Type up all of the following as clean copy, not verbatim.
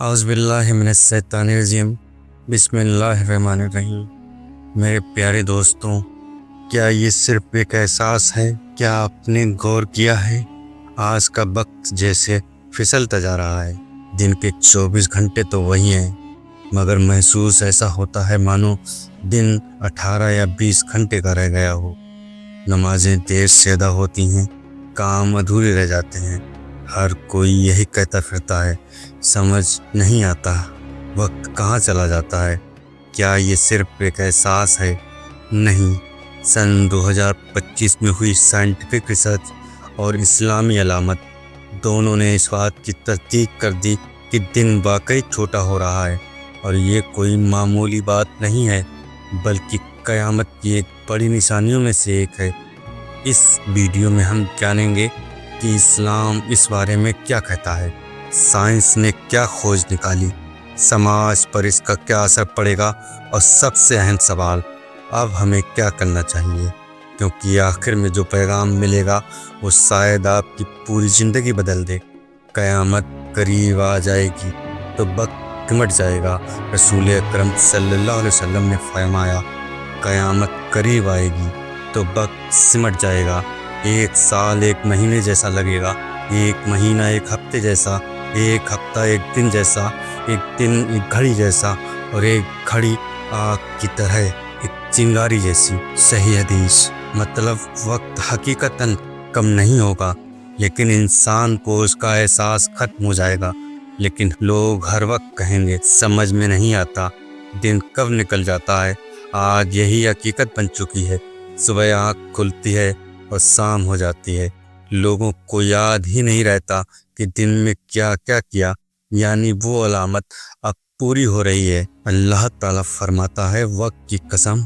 اعوذ باللہ من الشیطان الرجیم بسم اللہ الرحمن الرحیم۔ میرے پیارے دوستوں، کیا یہ صرف ایک احساس ہے؟ کیا آپ نے غور کیا ہے آج کا وقت جیسے پھسلتا جا رہا ہے؟ دن کے 24 گھنٹے تو وہی ہیں، مگر محسوس ایسا ہوتا ہے مانو دن 18 یا 20 گھنٹے کا رہ گیا ہو۔ نمازیں دیر سے ادا ہوتی ہیں، کام ادھورے رہ جاتے ہیں، ہر کوئی یہی کہتا پھرتا ہے، سمجھ نہیں آتا وقت کہاں چلا جاتا ہے۔ کیا یہ صرف ایک احساس ہے؟ نہیں، سن 2025 میں ہوئی سائنٹیفک ریسرچ اور اسلامی علامت دونوں نے اس بات کی تصدیق کر دی کہ دن واقعی چھوٹا ہو رہا ہے، اور یہ کوئی معمولی بات نہیں ہے بلکہ قیامت کی ایک بڑی نشانیوں میں سے ایک ہے۔ اس ویڈیو میں ہم جانیں گے کہ اسلام اس بارے میں کیا کہتا ہے، سائنس نے کیا کھوج نکالی، سماج پر اس کا کیا اثر پڑے گا، اور سب سے اہم سوال، اب ہمیں کیا کرنا چاہیے، کیونکہ آخر میں جو پیغام ملے گا وہ شاید آپ کی پوری زندگی بدل دے۔ قیامت قریب آ جائے گی تو وقت سمٹ جائے گا۔ رسول اکرم صلی اللہ علیہ وسلم نے فرمایا، قیامت قریب آئے گی تو وقت سمٹ جائے گا۔ ایک سال ایک مہینے جیسا لگے گا، ایک مہینہ ایک ہفتے جیسا، ایک ہفتہ ایک دن جیسا، ایک دن ایک گھڑی جیسا، اور ایک گھڑی آگ کی طرح ایک چنگاری جیسی۔ صحیح حدیث۔ مطلب وقت حقیقتاً کم نہیں ہوگا، لیکن انسان کو اس کا احساس ختم ہو جائے گا۔ لیکن لوگ ہر وقت کہیں گے، سمجھ میں نہیں آتا دن کب نکل جاتا ہے۔ آج یہی حقیقت بن چکی ہے، صبح آنکھ کھلتی ہے اور شام ہو جاتی ہے، لوگوں کو یاد ہی نہیں رہتا کہ دن میں کیا کیا کیا، یعنی وہ علامت اب پوری ہو رہی ہے۔ اللہ تعالیٰ فرماتا ہے، وقت کی قسم،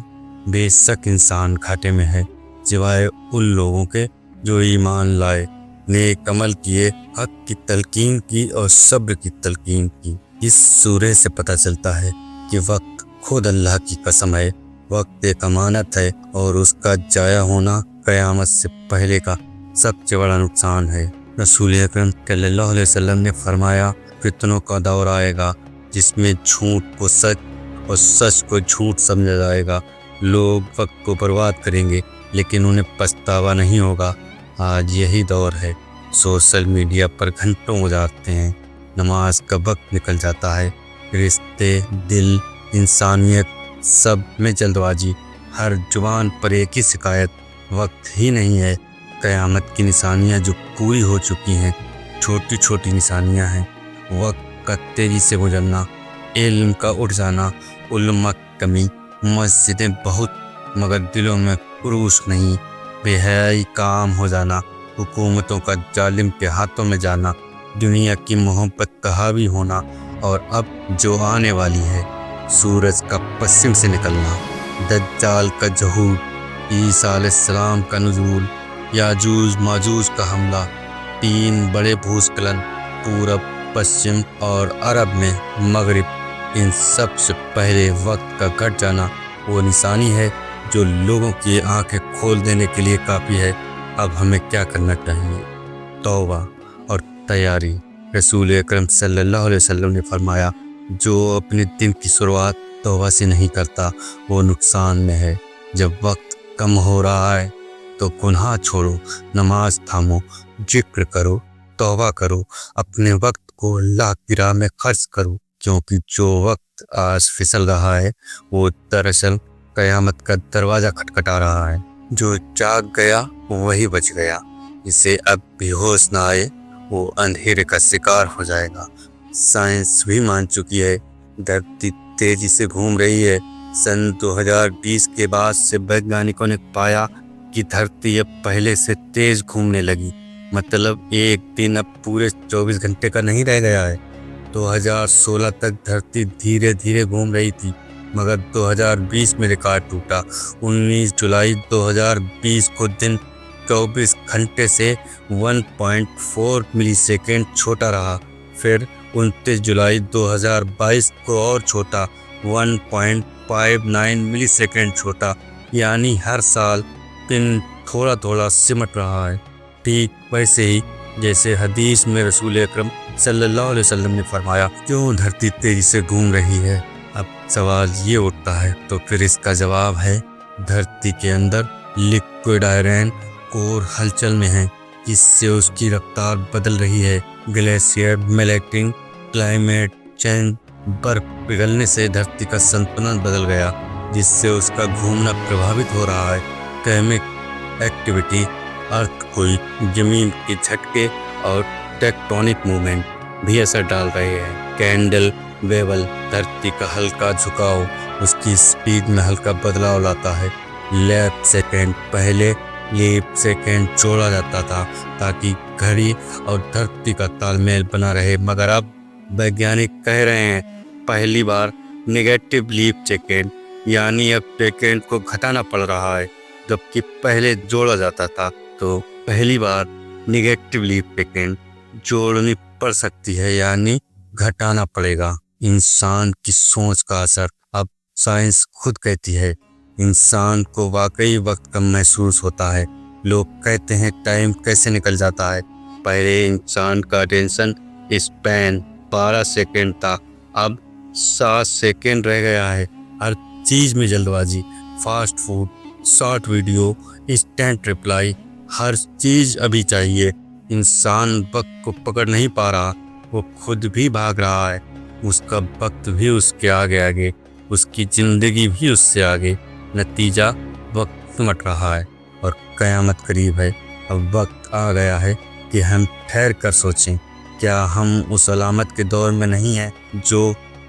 بے شک انسان گھاٹے میں ہے سوائے ان لوگوں کے جو ایمان لائے، نیک عمل کیے، حق کی تلقین کی اور صبر کی تلقین کی۔ اس سورہ سے پتہ چلتا ہے کہ وقت خود اللہ کی قسم ہے، وقت ایک امانت ہے، اور اس کا ضائع ہونا قیامت سے پہلے کا سب سے بڑا نقصان ہے۔ رسول اکرم صلی اللہ علیہ وسلم نے فرمایا، فتنوں کا دور آئے گا جس میں جھوٹ کو سچ اور سچ کو جھوٹ سمجھا جائے گا۔ لوگ وقت کو برباد کریں گے لیکن انہیں پچھتاوا نہیں ہوگا۔ آج یہی دور ہے، سوشل میڈیا پر گھنٹوں گزارتے ہیں، نماز کا وقت نکل جاتا ہے، رشتے، دل، انسانیت سب میں جلد بازی، ہر زبان پر ایک ہی شکایت، وقت ہی نہیں ہے۔ قیامت کی نشانیاں جو پوری ہو چکی ہیں چھوٹی چھوٹی نشانیاں ہیں، وقت کا تیزی سے گزرنا، علم کا اٹھ جانا، علماء کی کمی، مسجدیں بہت مگر دلوں میں خروش نہیں، بے حیائی کا عام ہو جانا، حکومتوں کا ظالم کے ہاتھوں میں جانا، دنیا کی محبت کا حاوی ہونا، اور اب جو آنے والی ہے، سورج کا پشچم سے نکلنا، دجال کا ظہور، عیسیٰ علیہ السلام کا نزول، یاجوج ماجوج کا حملہ، 3 بڑے بھوسکلن، پورب، پشچم اور عرب میں مغرب۔ ان سب سے پہلے وقت کا گھٹ جانا وہ نشانی ہے جو لوگوں کی آنکھیں کھول دینے کے لیے کافی ہے۔ اب ہمیں کیا کرنا چاہیے؟ توبہ اور تیاری۔ رسول اکرم صلی اللہ علیہ وسلم نے فرمایا، جو اپنے دن کی شروعات توبہ سے نہیں کرتا وہ نقصان میں ہے۔ جب وقت کم ہو رہا ہے تو گناہ چھوڑو، نماز تھامو، ذکر کرو، توبہ کرو، اپنے وقت کو اللہ کی راہ میں خرچ کرو، کیونکہ جو وقت آج پھسل رہا ہے وہ دراصل قیامت کا دروازہ کھٹکھٹا رہا ہے۔ جو جاگ گیا وہی بچ گیا، اسے اب بھی ہوش نہ آئے وہ اندھیرے کا شکار ہو جائے گا۔ سائنس بھی مان چکی ہے، دھرتی تیزی سے گھوم رہی ہے۔ سن 2020 کے بعد سے ویگیانکوں نے پایا کہ دھرتی اب پہلے سے تیز گھومنے لگی، مطلب ایک دن اب پورے 24 گھنٹے کا نہیں رہ گیا ہے۔ 2016 تک دھرتی دھیرے دھیرے گھوم رہی تھی، مگر 2020 میں ریکارڈ ٹوٹا۔ 19 جولائی 2020 کو دن 24 گھنٹے سے 1.4 ملی سیکنڈ چھوٹا رہا، پھر 29 جولائی 2022 کو اور چھوٹا، 1.59 ملی سیکنڈ چھوٹا، یعنی ہر سال دن تھوڑا تھوڑا سمٹ رہا ہے۔ ٹھیک ویسے ہی جیسے حدیث میں رسول اکرم صلی اللہ علیہ وسلم نے فرمایا کیوں دھرتی تیزی سے گھوم رہی ہے؟ اب سوال یہ اٹھتا ہے تو پھر اس کا جواب ہے دھرتی کے اندر لکوڈ آئرن کور ہلچل میں ہے، جس سے اس کی رفتار بدل رہی ہے۔ گلیشیئر میلٹنگ، کلائمیٹ چینج، برف پگھلنے سے دھرتی کا سنتلن بدل گیا، جس سے اس کا گھومنا پربھاوت ہو رہا ہے۔ کیمک ایکٹیویٹی، ارتھ کوئی، زمین کے جھٹکے اور ٹیکٹونک موومنٹ بھی اثر ڈال رہے ہیں۔ کینڈل ویول، دھرتی کا ہلکا جھکاؤ اس کی سپیڈ میں ہلکا بدلاؤ لاتا ہے۔ لیپ سیکنڈ، پہلے لیپ سیکنڈ جوڑا جاتا تھا تاکہ گھڑی اور دھرتی کا تال میل بنا رہے، مگر اب ویگیانک کہہ رہے ہیں پہلی بار نیگیٹو لیپ سیکنڈ، یعنی اب سیکنڈ کو گھٹانا پڑ رہا ہے، جبکہ پہلے جوڑا جاتا تھا۔ تو پہلی بار نیگیٹو لیپ سیکنڈ جوڑنی پڑ سکتی ہے، یعنی گھٹانا پڑے گا۔ انسان کی سوچ کا اثر، اب سائنس خود کہتی ہے انسان کو واقعی وقت کم محسوس ہوتا ہے۔ لوگ کہتے ہیں ٹائم کیسے نکل جاتا ہے؟ پہلے انسان کا اٹینشن اسپین 12 سیکنڈ تھا، اب 7 سیکنڈ رہ گیا ہے۔ ہر چیز میں جلد بازی، fast food, short video, instant reply, ہر چیز ابھی چاہیے۔ انسان وقت کو پکڑ نہیں پا رہا، وہ خود بھی بھاگ رہا ہے، اس کا وقت بھی اس کے آگے آگے، اس کی زندگی بھی اس سے آگے۔ نتیجہ وقت سمٹ رہا ہے اور قیامت قریب ہے۔ اب وقت آ گیا ہے کہ ہم ٹھہر کر سوچیں، کیا ہم اس علامت کے دور میں نہیں ہیں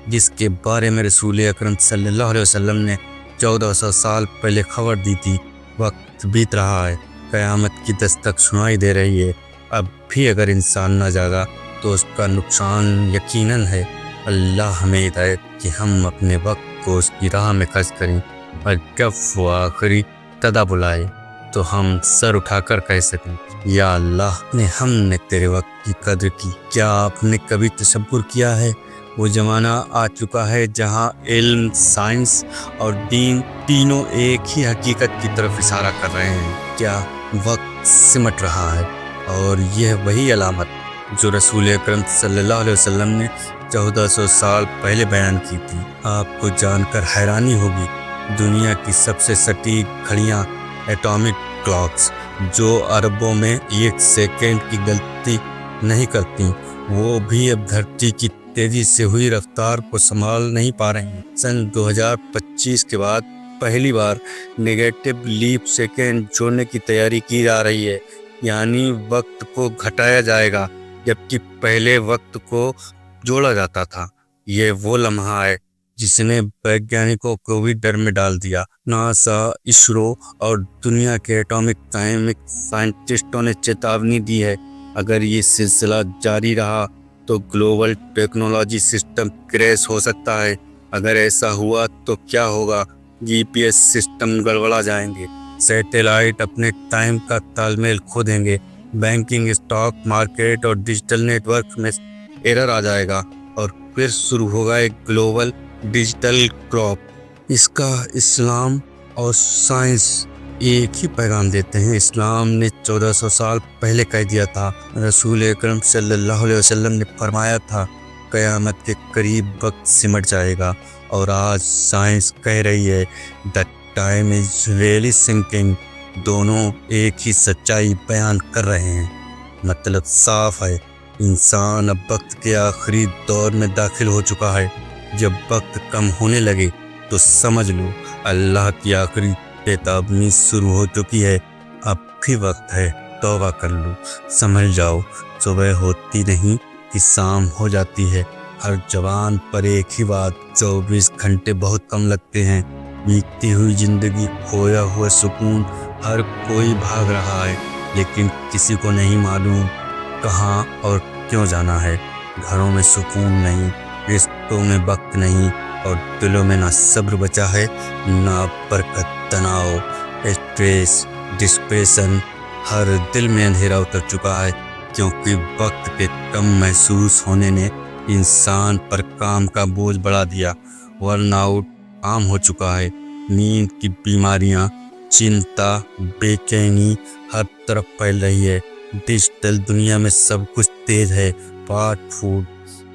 جس کے بارے میں رسول اکرم صلی اللہ علیہ وسلم نے 1400 سال پہلے خبر دی تھی؟ وقت بیت رہا ہے، قیامت کی دستک سنائی دے رہی ہے۔ اب بھی اگر انسان نہ جاگا تو اس کا نقصان یقیناً ہے۔ اللہ ہمیں ہدایت کہ ہم اپنے وقت کو اس کی راہ میں خرچ کریں، اور جب وہ آخری تدا بلائے تو ہم سر اٹھا کر کہہ سکیں یا اللہ ہم نے تیرے وقت کی قدر کی۔ کیا آپ نے کبھی تصور کیا ہے وہ زمانہ آ چکا ہے جہاں علم، سائنس اور دین تینوں ایک ہی حقیقت کی طرف اشارہ کر رہے ہیں؟ کیا وقت سمٹ رہا ہے؟ اور یہ وہی علامت جو رسول اکرم صلی اللہ علیہ وسلم نے 1400 سال پہلے بیان کی تھی۔ آپ کو جان کر حیرانی ہوگی، دنیا کی سب سے سٹیک گھڑیاں، ایٹامک کلاکس، جو عربوں میں 1 سیکنڈ کی غلطی نہیں کرتی، وہ بھی اب دھرتی کی تیزی سے ہوئی رفتار کو سنبھال نہیں پا رہے ہیں۔ سن 2025 کے بعد پہلی بار نیگیٹو لیپ سیکنڈ جوڑنے کی تیاری کی جا رہی ہے، یعنی وقت کو گھٹایا جائے گا جبکہ پہلے وقت کو جوڑا جاتا تھا۔ یہ وہ لمحہ ہے جس نے ویگیانکوں کو بھی ڈر میں ڈال دیا۔ ناسا، اسرو اور دنیا کے ایٹامک ٹائمک سائنٹسٹوں نے چیتاونی دی ہے، اگر یہ سلسلہ جاری رہا تو گلوبل ٹیکنالوجی سسٹم کریش ہو سکتا ہے۔ اگر ایسا ہوا تو کیا ہوگا؟ GPS سسٹم گڑبڑا جائیں گے، سیٹلائٹ اپنے ٹائم کا تال میل کھو دیں گے، بینکنگ، اسٹاک مارکیٹ اور ڈیجیٹل نیٹ ورک میں ایرر آ جائے گا، اور پھر شروع ہوگا ایک گلوبل ڈیجیٹل کراپ۔ اس کا اسلام اور سائنس ایک ہی پیغام دیتے ہیں۔ اسلام نے 1400 سال پہلے کہہ دیا تھا، رسول اکرم صلی اللہ علیہ وسلم نے فرمایا تھا قیامت کے قریب وقت سمٹ جائے گا، اور آج سائنس کہہ رہی ہے the time is really sinking. دونوں ایک ہی سچائی بیان کر رہے ہیں۔ مطلب صاف ہے، انسان اب وقت کے آخری دور میں داخل ہو چکا ہے۔ جب وقت کم ہونے لگے تو سمجھ لو اللہ کی آخری چیتاونی شروع ہو چکی ہے۔ اب بھی وقت ہے، توبہ کر لو، سمجھ جاؤ صبح ہوتی نہیں کہ شام ہو جاتی ہے۔ ہر زبان پر ایک ہی بات، 24 گھنٹے بہت کم لگتے ہیں۔ بیتتی ہوئی زندگی، کھویا ہوا سکون، ہر کوئی بھاگ رہا ہے، لیکن کسی کو نہیں معلوم کہاں اور کیوں جانا ہے۔ گھروں میں سکون نہیں، رشتوں میں وقت نہیں، اور دلوں میں نہ صبر بچا ہے نہ برکت۔ تناؤ، اسٹریس، ڈسپریشن، ہر دل میں اندھیرا اتر چکا ہے، کیونکہ وقت کے کم محسوس ہونے نے انسان پر کام کا بوجھ بڑھا دیا۔ ورن آؤٹ عام ہو چکا ہے، نیند کی بیماریاں، چنتا، بے چینی ہر طرف پھیل رہی ہے۔ ڈیجیٹل دنیا میں سب کچھ تیز ہے fast food,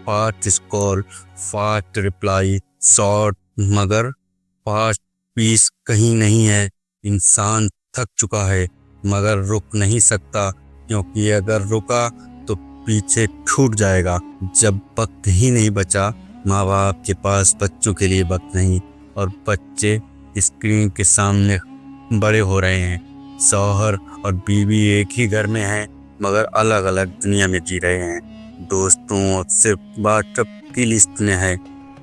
fast scroll, fast reply, short, मगर फास्ट पीस कहीं नहीं है। इंसान थक चुका है मगर रुक नहीं सकता, क्योंकि अगर रुका तो पीछे छूट जाएगा। जब वक्त ही नहीं बचा, माँ बाप के पास बच्चों के लिए वक्त नहीं, और बच्चे स्क्रीन के सामने बड़े हो रहे हैं। शौहर और बीवी एक ही घर में हैं मगर अलग अलग दुनिया में जी रहे हैं। दोस्तों और सिर्फ व्हाट्सएप की लिस्ट में है,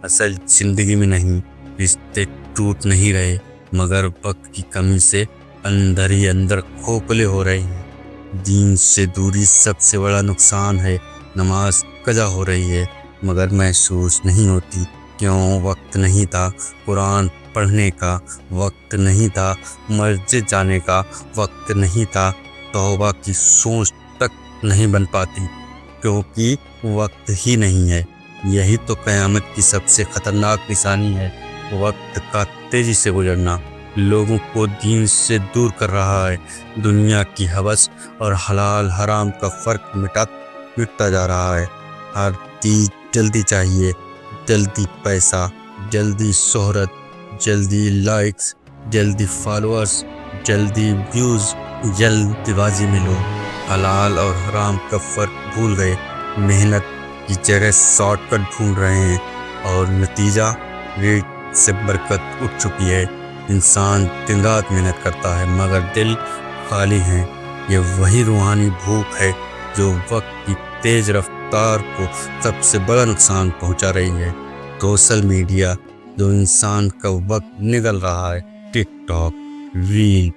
असल जिंदगी में नहीं। रिश्ते टूट नहीं रहे मगर वक्त की कमी से अंदर ही अंदर खोखले हो रहे हैं। दीन से दूरी सबसे बड़ा नुकसान है। नमाज कज़ा हो रही है मगर महसूस नहीं होती, क्यों? वक्त नहीं था कुरान पढ़ने का, वक्त नहीं था मस्जिद जाने का, वक्त नहीं था तौबा की सोच तक नहीं बन पाती, क्योंकि वक्त ही नहीं है। यही तो क़यामत की सबसे ख़तरनाक निशानी है, वक्त का तेज़ी से गुजरना। लोगों को दीन से दूर कर रहा है। दुनिया की हवस और हलाल हराम का फ़र्क मिटता जा रहा है। हर चीज़ जल्दी चाहिए, जल्दी पैसा, जल्दी शोहरत, जल्दी लाइक्स, जल्दी फॉलोअर्स, जल्दी व्यूज़, जल्दबाजी में लोग हलाल और हराम का फ़र्क भूल गए। मेहनत की जगह शॉर्टकट ढूंढ रहे हैं और नतीजा रेट से बरकत उठ चुकी है। इंसान दिन रात मेहनत करता है मगर दिल खाली है। ये वही रूहानी भूख है जो वक्त की तेज़ रफ्तार को सबसे बड़ा नुकसान पहुंचा रही है। सोशल मीडिया जो इंसान का वक्त निगल रहा है, टिकटॉक, रील,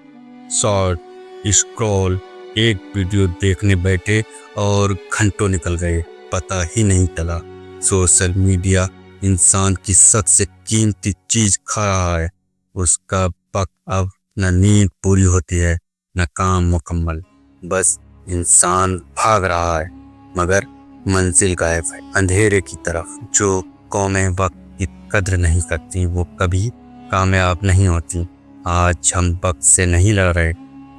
शॉर्ट, स्क्रॉल, एक वीडियो देखने बैठे और घंटों निकल गए, पता ही नहीं चला। सोशल मीडिया इंसान की सबसे कीमती चीज़ खा रहा है। उसका वक्त अब न नींद पूरी होती है न काम मुकम्मल, बस इंसान भाग रहा है मगर मंजिल गायब है अंधेरे की तरफ। जो कौमें वक्त की कद्र नहीं करती वो कभी कामयाब नहीं होती। आज हम वक्त से नहीं लड़ रहे,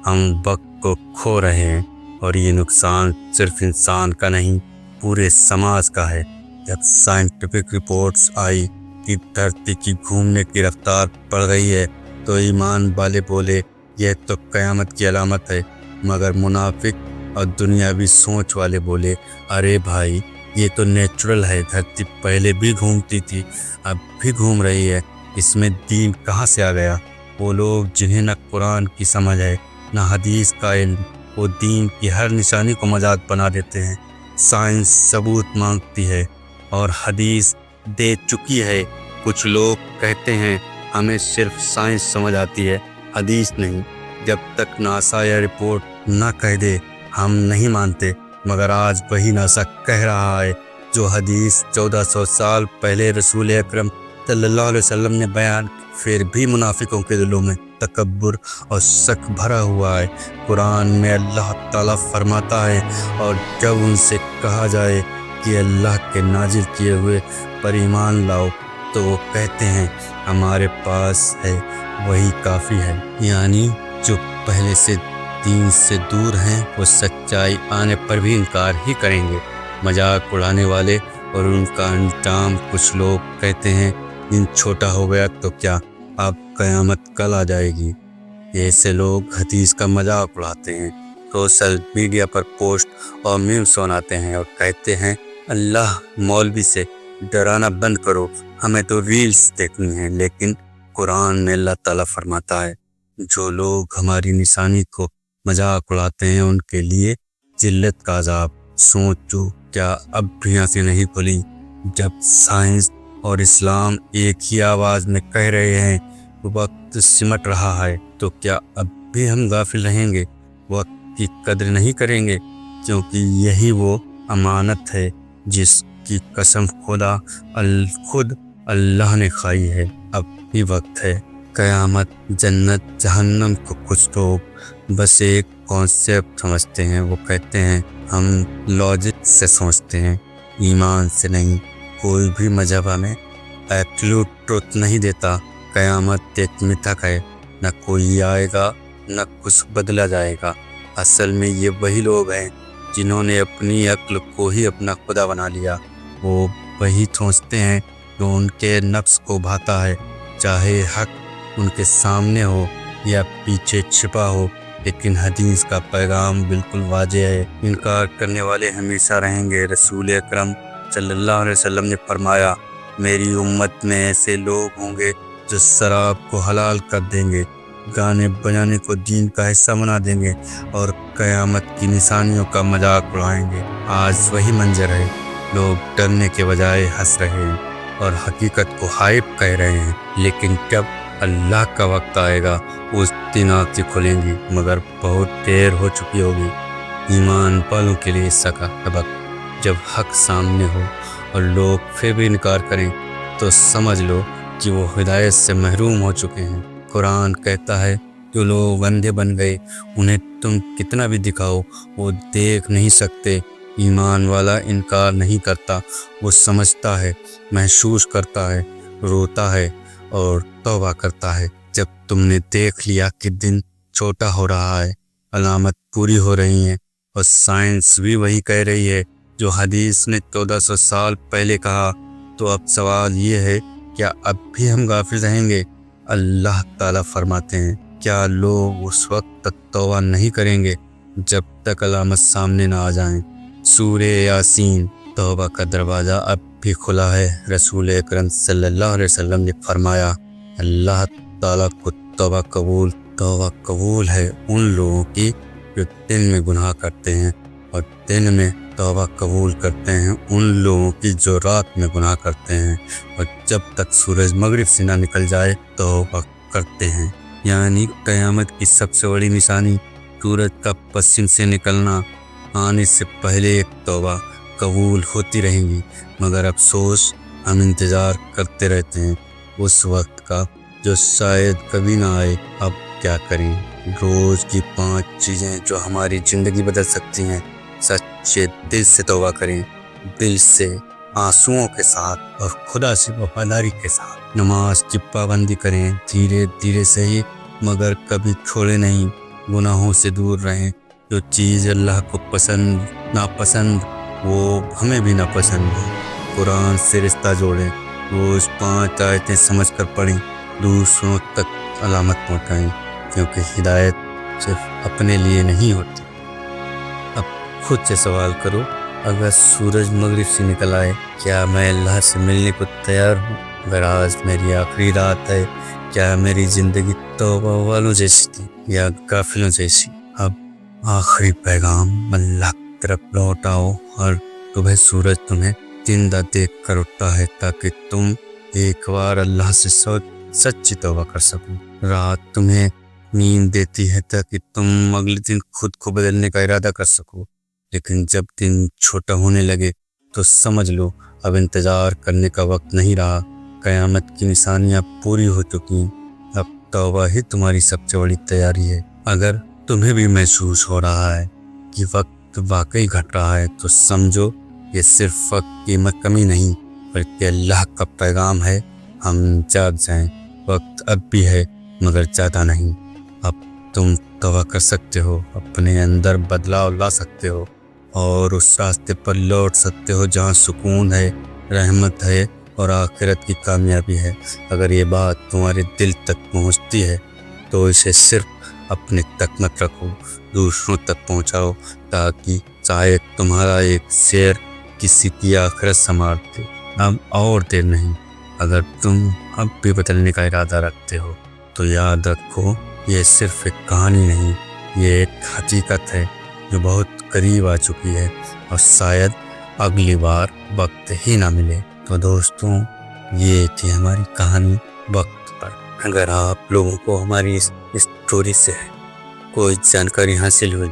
हम वक्त को खो रहे हैं, और ये नुकसान सिर्फ इंसान का नहीं पूरे समाज का है। जब साइंटिफिक रिपोर्ट्स आई कि धरती की घूमने की रफ्तार बढ़ गई है तो ईमान वाले बोले यह तो क़यामत की अलामत है, मगर मुनाफिक और दुनियावी सोच वाले बोले अरे भाई ये तो नेचुरल है, धरती पहले भी घूमती थी अब भी घूम रही है, इसमें दीन कहाँ से आ गया। वो लोग जिन्हें न कुरान की समझ है न हदीस का इल्म, वो दीन की हर निशानी को मजाक बना देते हैं। साइंस सबूत मांगती है और हदीस दे चुकी है। कुछ लोग कहते हैं हमें सिर्फ साइंस समझ आती है, हदीस नहीं। जब तक नासा या रिपोर्ट ना कह दे हम नहीं मानते, मगर आज वही नासा कह रहा है जो हदीस 1400 साल पहले रसूल अकरम सल्लल्लाहु अलैहि वसल्लम ने बयान। फिर भी मुनाफिकों के दिलों में तकब्बुर और शक भरा हुआ है। कुरान में अल्लाह ताला फरमाता है, और जब उनसे कहा जाए कि अल्लाह के नाजिल किए हुए पर ईमान लाओ तो वो कहते हैं हमारे पास है वही काफ़ी है। यानी जो पहले से दीन से दूर हैं वो सच्चाई आने पर भी इनकार ही करेंगे। मजाक उड़ाने वाले और उनका अंजाम। कुछ लोग कहते हैं दिन छोटा हो गया तो क्या, अब क़यामत कल आ जाएगी। ऐसे लोग हदीस का मजाक उड़ाते हैं, सोशल मीडिया पर पोस्ट और मीम्स बनाते हैं और कहते हैं अल्लाह मौलवी से डराना बंद करो, हमें तो रील्स देखनी है। लेकिन कुरान में अल्लाह ताला फरमाता है जो लोग हमारी निशानी को मजाक उड़ाते हैं उनके लिए जिल्लत का अज़ाब। सोचो क्या अब भी आंखें नहीं खुली जब साइंस और इस्लाम एक ही आवाज़ में कह रहे हैं वक्त सिमट रहा है, तो क्या अब भी हम गाफिल रहेंगे, वक्त की कद्र नहीं करेंगे? क्योंकि यही वो अमानत है जिसकी कसम खुद अल्लाह ने खाई है। अब भी वक्त है। क़यामत, जन्नत, जहन्नम को कुछ लोग बस एक कॉन्सेप्ट समझते हैं। वो कहते हैं हम लॉजिक से सोचते हैं, ईमान से नहीं। कोई भी मजहब हमें एब्सोल्यूट ट्रुथ नहीं देता। क़यामत एक मिथक है, न कोई आएगा न कुछ बदला जाएगा। असल में ये वही लोग हैं जिन्होंने अपनी अक्ल को ही अपना खुदा बना लिया, वो वही सोचते हैं जो उनके नफ्स को भाता है, चाहे हक उनके सामने हो या पीछे छिपा हो। लेकिन हदीस का पैगाम बिल्कुल वाज़ेह है। इनकार करने वाले हमेशा रहेंगे। रसूल अकरम सल्लल्लाहु अलैहि वसल्लम ने फरमाया, मेरी उम्मत में ऐसे लोग होंगे जो शराब को हलाल कर देंगे, गाने बजाने को दीन का हिस्सा बना देंगे और क़यामत की निशानियों का मजाक उड़ाएंगे। आज वही मंजर है, लोग डरने के बजाय हंस रहे हैं और हकीकत को हाइप कह रहे हैं। लेकिन जब अल्लाह का वक्त आएगा, उस दिन आंखें खुलेंगी, मगर बहुत देर हो चुकी होगी। ईमान वालों के लिए इसका सबक, जब हक सामने हो और लोग फिर भी इनकार करें तो समझ लो कि वो हिदायत से महरूम हो चुके हैं। कुरान कहता है, जो लोग अंधे बन गए उन्हें तुम कितना भी दिखाओ वो देख नहीं सकते। ईमान वाला इनकार नहीं करता, वो समझता है, महसूस करता है, रोता है और तौबा करता है। जब तुमने देख लिया कि दिन छोटा हो रहा है, अलामत पूरी हो रही है और साइंस भी वही कह रही है जो हदीस ने 1400 साल पहले कहा, तो अब सवाल ये है, क्या अब भी हम गाफिल रहेंगे? अल्लाह ताला फरमाते हैं, क्या लोग उस वक्त तक तौबा नहीं करेंगे जब तक अलामत सामने ना आ जाएं? सूरे यासीन, तौबा का दरवाज़ा अब भी खुला है। रसूल अकरम सल्लल्लाहु अलैहि वसल्लम ने फरमाया, अल्लाह ताला को तौबा कबूल है उन लोगों की जो दिन में गुनाह करते हैं, और दिन में तौबा कबूल करते हैं उन लोगों की जो रात में गुनाह करते हैं, और जब तक सूरज मगरिब से ना निकल जाए तौबा करते हैं। यानी क़यामत की सबसे बड़ी निशानी सूरज का पश्चिम से निकलना आने से पहले एक तौबा कबूल होती रहेंगी। मगर अफसोस, हम इंतज़ार करते रहते हैं उस वक्त का जो शायद कभी ना आए। अब क्या करें? रोज़ की 5 चीज़ें जो हमारी ज़िंदगी बदल सकती हैं। सच्चे दिल से तौबा करें, दिल से, आंसुओं के साथ और खुदा से वफादारी के साथ। नमाज की पाबंदी करें, धीरे धीरे सही मगर कभी छोड़े नहीं। गुनाहों से दूर रहें। जो चीज़ अल्लाह को पसंद नापसंद वो हमें भी नापसंद है। कुरान से रिश्ता जोड़ें, रोज़ 5 आयतें समझ कर पढ़ें, दूसरों तक अलामत पहुँचाएँ, क्योंकि हिदायत सिर्फ अपने लिए नहीं होती। अब खुद से सवाल करो, अगर सूरज मगरिब से निकल आए, क्या मैं अल्लाह से मिलने को तैयार हूँ? अगर आज मेरी आखिरी रात है, क्या मेरी ज़िंदगी तौबा वालों जैसी थी या गाफिलों जैसी? अब आखिरी पैगाम, अल्लाह की तरफ लौट आओ। और सुबह सूरज तुम्हें जिंदा देख कर उठता है ताकि तुम एक बार अल्लाह से सच्ची तौबा कर सको। रात तुम्हें नींद देती है ताकि तुम अगले दिन खुद को बदलने का इरादा कर सको। लेकिन जब दिन छोटा होने लगे तो समझ लो अब इंतज़ार करने का वक्त नहीं रहा। क़यामत की निशानियाँ पूरी हो चुकी हैं। अब तौबा ही तुम्हारी सबसे बड़ी तैयारी है। अगर तुम्हें भी महसूस हो रहा है कि वक्त वाकई घट रहा है तो समझो ये सिर्फ वक्त की कमी नहीं बल्कि अल्लाह का पैगाम है, हम जाग जाएं। वक्त अब भी है मगर ज़्यादा नहीं। अब तुम तौबा कर सकते हो, अपने अंदर बदलाव ला सकते हो और उस रास्ते पर लौट सकते हो जहाँ सुकून है, रहमत है और आखिरत की कामयाबी है। अगर ये बात तुम्हारे दिल तक पहुँचती है तो इसे सिर्फ अपने तक मत रखो, दूसरों तक पहुँचाओ, ताकि शायद तुम्हारा एक शेर किसी की आखिरत संभाल दे। अब और देर नहीं। अगर तुम अब भी बदलने का इरादा रखते हो तो याद रखो, ये सिर्फ एक कहानी नहीं, ये एक हकीकत है जो बहुत करीब आ चुकी है और शायद अगली बार वक्त ही ना मिले। तो दोस्तों, ये थी हमारी कहानी वक्त पर। अगर आप लोगों को हमारी इस स्टोरी से कोई जानकारी हासिल हुई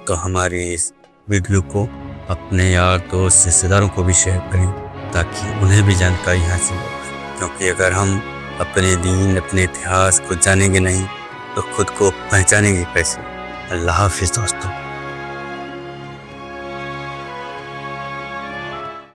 तो हमारी इस वीडियो को अपने यार दोस्त रिश्तेदारों को भी शेयर करें ताकि उन्हें भी जानकारी हासिल हो। क्योंकि अगर हम अपने दीन, अपने इतिहास को जानेंगे नहीं तो खुद को पहचानेंगे कैसे? अल्लाह हाफिज़ दोस्तों।